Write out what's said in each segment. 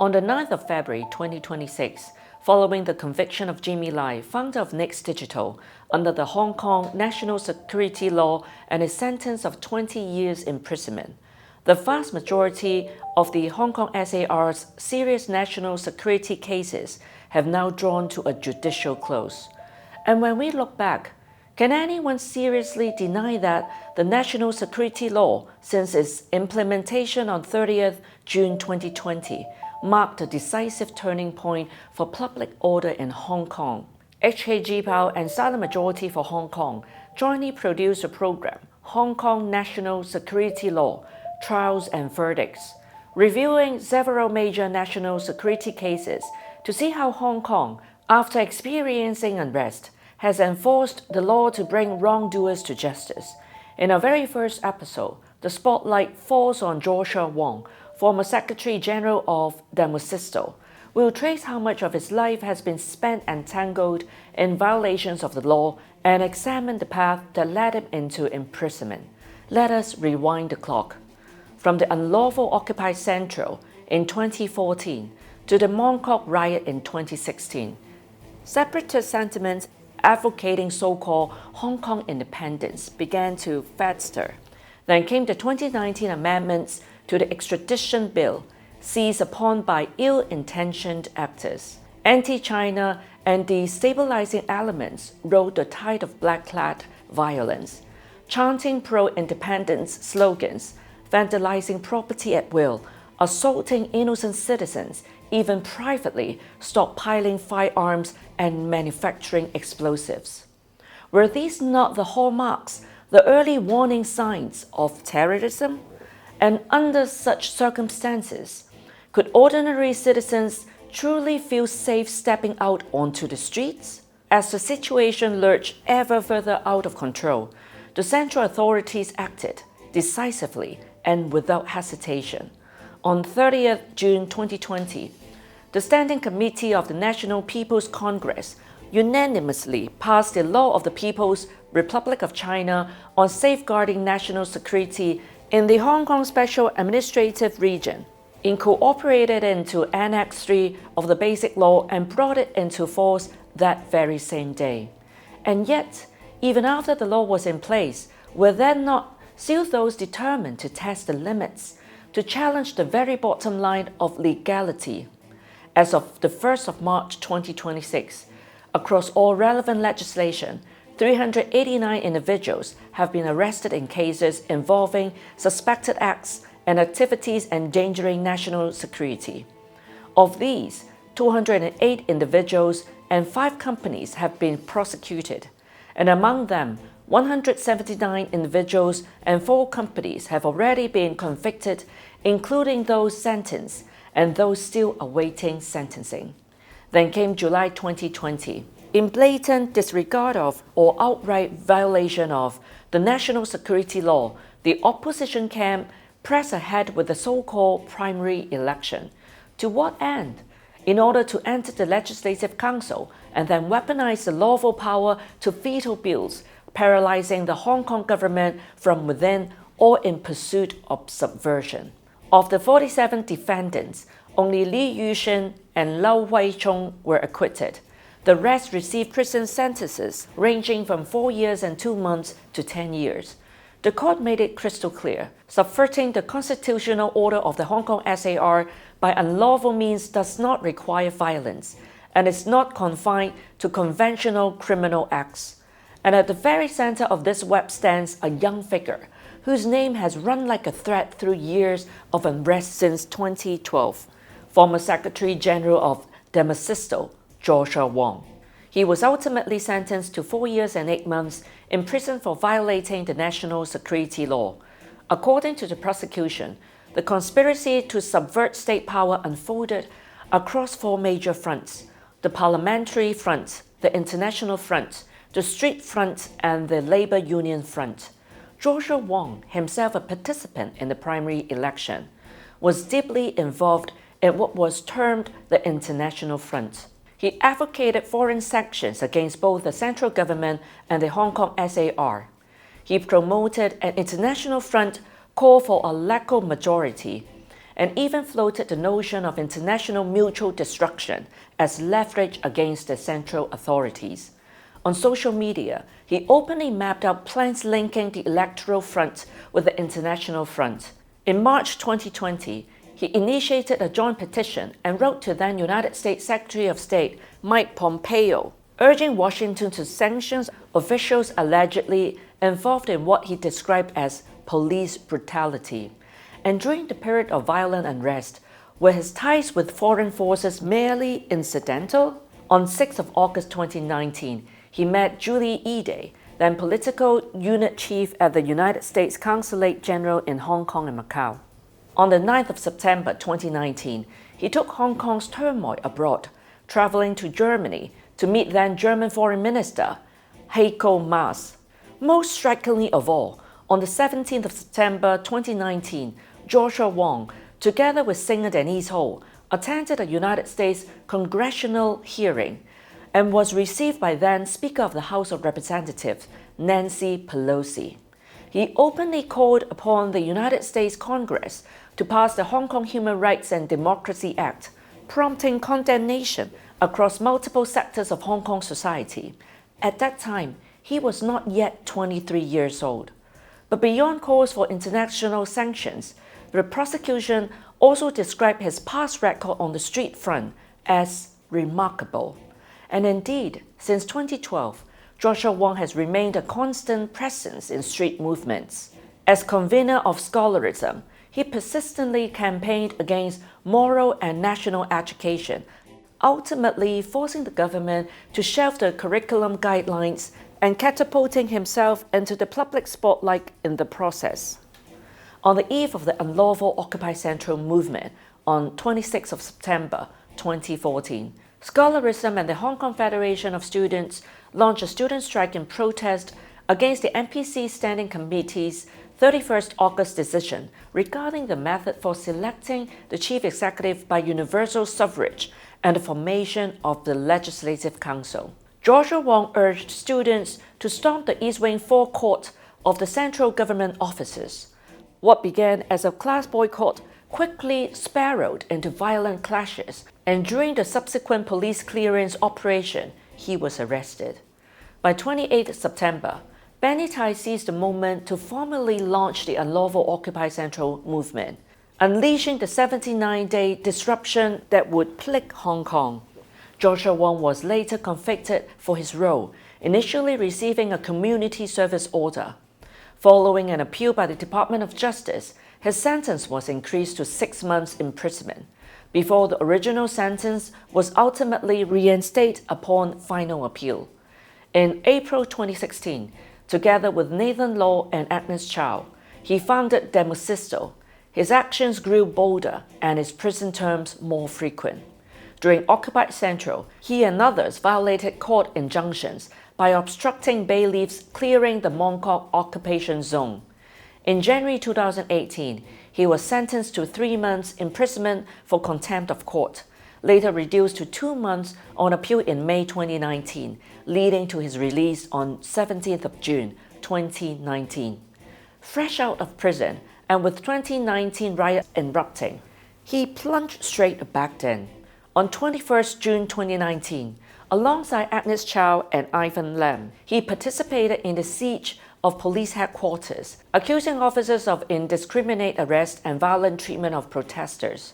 On the 9th of February 2026, following the conviction of Jimmy Lai, founder of Next Digital, under the Hong Kong National Security Law and a sentence of 20 years imprisonment, the vast majority of the Hong Kong SAR's serious national security cases have now drawn to a judicial close. And when we look back, can anyone seriously deny that the national security law, since its implementation on 30th June 2020, marked a decisive turning point for public order in Hong Kong? HKGPao and Silent Majority for Hong Kong jointly produced a program, Hong Kong National Security Law, Trials and Verdicts, reviewing several major national security cases to see how Hong Kong, after experiencing unrest, has enforced the law to bring wrongdoers to justice. In our very first episode, the spotlight falls on Joshua Wong, former Secretary-General of Demosistō. We'll trace how much of his life has been spent entangled in violations of the law and examine the path that led him into imprisonment. Let us rewind the clock. From the unlawful Occupy Central in 2014 to the Mong Kok riot in 2016, separatist sentiments advocating so-called Hong Kong independence began to fester. Then came the 2019 amendments to the extradition bill, seized upon by ill-intentioned actors. Anti-China and destabilizing elements rode the tide of black-clad violence, chanting pro-independence slogans, vandalizing property at will, assaulting innocent citizens, even privately stockpiling firearms and manufacturing explosives. Were these not the hallmarks, the early warning signs of terrorism? And under such circumstances, could ordinary citizens truly feel safe stepping out onto the streets? As the situation lurched ever further out of control, the central authorities acted decisively and without hesitation. On 30th June 2020, the Standing Committee of the National People's Congress unanimously passed the Law of the People's Republic of China on safeguarding national security in the Hong Kong Special Administrative Region, incorporated into Annex 3 of the Basic Law and brought it into force that very same day. And yet, even after the law was in place, were there not still those determined to test the limits, to challenge the very bottom line of legality? As of the 1st of March 2026, across all relevant legislation, 389 individuals have been arrested in cases involving suspected acts and activities endangering national security. Of these, 208 individuals and 5 companies have been prosecuted, and among them, 179 individuals and 4 companies have already been convicted, including those sentenced and those still awaiting sentencing. Then came July 2020. In blatant disregard of or outright violation of the national security law, the opposition camp pressed ahead with the so-called primary election. To what end? In order to enter the Legislative Council and then weaponize the lawful power to veto bills, paralyzing the Hong Kong government from within or in pursuit of subversion. Of the 47 defendants, only Li Yuxin and Lau Huichong were acquitted. The rest received prison sentences ranging from 4 years and 2 months to 10 years. The court made it crystal clear, subverting the constitutional order of the Hong Kong SAR by unlawful means does not require violence and is not confined to conventional criminal acts. And at the very center of this web stands a young figure whose name has run like a thread through years of unrest since 2012, former Secretary-General of Demosistō, Joshua Wong. He was ultimately sentenced to 4 years and 8 months in prison for violating the national security law. According to the prosecution, the conspiracy to subvert state power unfolded across 4 major fronts: the parliamentary front, the international front, the street front, and the labor union front. Joshua Wong, himself a participant in the primary election, was deeply involved in what was termed the international front. He advocated foreign sanctions against both the central government and the Hong Kong SAR. He promoted an international front call for a legal majority and even floated the notion of international mutual destruction as leverage against the central authorities. On social media, he openly mapped out plans linking the electoral front with the international front. In March 2020, he initiated a joint petition and wrote to then United States Secretary of State Mike Pompeo, urging Washington to sanction officials allegedly involved in what he described as police brutality. And during the period of violent unrest, were his ties with foreign forces merely incidental? On 6 August 2019, he met Julie Ide, then political unit chief at the United States Consulate General in Hong Kong and Macau. On the 9th September 2019, he took Hong Kong's turmoil abroad, traveling to Germany to meet then German Foreign Minister Heiko Maas. Most strikingly of all, on the 17th September 2019, Joshua Wong, together with singer Denise Ho, attended a United States congressional hearing and was received by then Speaker of the House of Representatives, Nancy Pelosi. He openly called upon the United States Congress to pass the Hong Kong Human Rights and Democracy Act, prompting condemnation across multiple sectors of Hong Kong society. At that time, he was not yet 23 years old. But beyond calls for international sanctions, the prosecution also described his past record on the street front as remarkable. And indeed, since 2012, Joshua Wong has remained a constant presence in street movements. As convener of scholarism, he persistently campaigned against moral and national education, ultimately forcing the government to shelve the curriculum guidelines and catapulting himself into the public spotlight in the process. On the eve of the unlawful Occupy Central movement on 26 September 2014, Scholarism and the Hong Kong Federation of Students launched a student strike in protest against the NPC Standing Committee's 31st August decision regarding the method for selecting the chief executive by universal suffrage and the formation of the Legislative Council. Joshua Wong urged students to storm the East Wing forecourt of the central government offices. What began as a class boycott quickly spiraled into violent clashes, and during the subsequent police clearance operation, he was arrested. By 28 September, Benny Tai seized the moment to formally launch the unlawful Occupy Central movement, unleashing the 79-day disruption that would plague Hong Kong. Joshua Wong was later convicted for his role, initially receiving a community service order. Following an appeal by the Department of Justice, his sentence was increased to 6 months imprisonment, before the original sentence was ultimately reinstated upon final appeal. In April 2016, together with Nathan Law and Vanessa Chow, he founded Demosistō. His actions grew bolder and his prison terms more frequent. During Occupy Central, he and others violated court injunctions by obstructing bailiffs clearing the Mong Kok occupation zone. In January 2018, he was sentenced to 3 months imprisonment for contempt of court, later reduced to 2 months on appeal in May 2019, leading to his release on 17th of June 2019. Fresh out of prison and with 2019 riots erupting, he plunged straight back in. On 21st June 2019, alongside Vanessa Chow and Ivan Lam, he participated in the siege of police headquarters, accusing officers of indiscriminate arrest and violent treatment of protesters.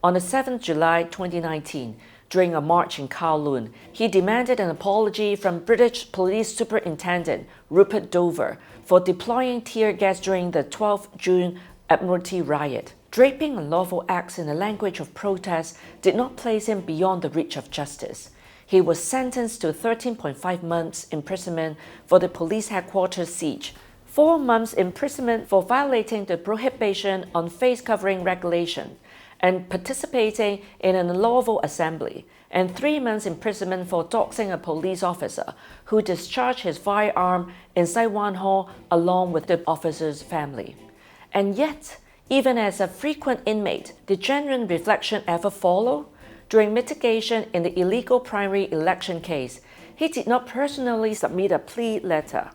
On the 7th July 2019, during a march in Kowloon, he demanded an apology from British Police Superintendent Rupert Dover for deploying tear gas during the 12th June Admiralty riot. Draping unlawful acts in the language of protest did not place him beyond the reach of justice. He was sentenced to 13.5 months imprisonment for the police headquarters siege, 4 months imprisonment for violating the prohibition on face covering regulation and participating in an unlawful assembly, and 3 months imprisonment for doxing a police officer who discharged his firearm in Sai Wan Hall along with the officer's family. And yet, even as a frequent inmate, did genuine reflection ever follow? During mitigation in the illegal primary election case, he did not personally submit a plea letter.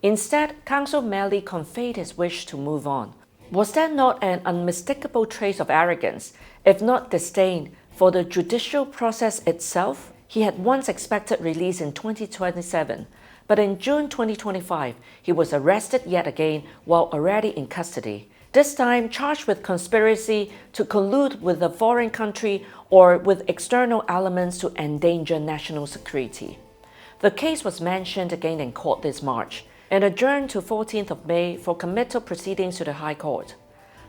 Instead, counsel merely conveyed his wish to move on. Was that not an unmistakable trace of arrogance, if not disdain, for the judicial process itself? He had once expected release in 2027, but in June 2025, he was arrested yet again while already in custody, this time charged with conspiracy to collude with a foreign country or with external elements to endanger national security. The case was mentioned again in court this March and adjourned to 14th of May for committal proceedings to the High Court.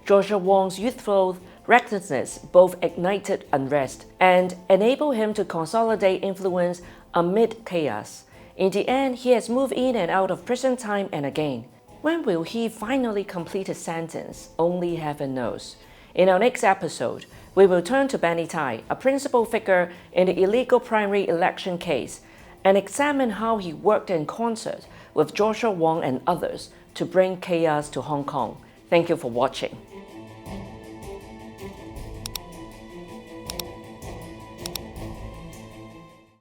Joshua Wong's youthful recklessness both ignited unrest and enabled him to consolidate influence amid chaos. In the end, he has moved in and out of prison time and again. When will he finally complete his sentence? Only heaven knows. In our next episode, we will turn to Benny Tai, a principal figure in the illegal primary election case, and examine how he worked in concert with Joshua Wong and others to bring chaos to Hong Kong. Thank you for watching.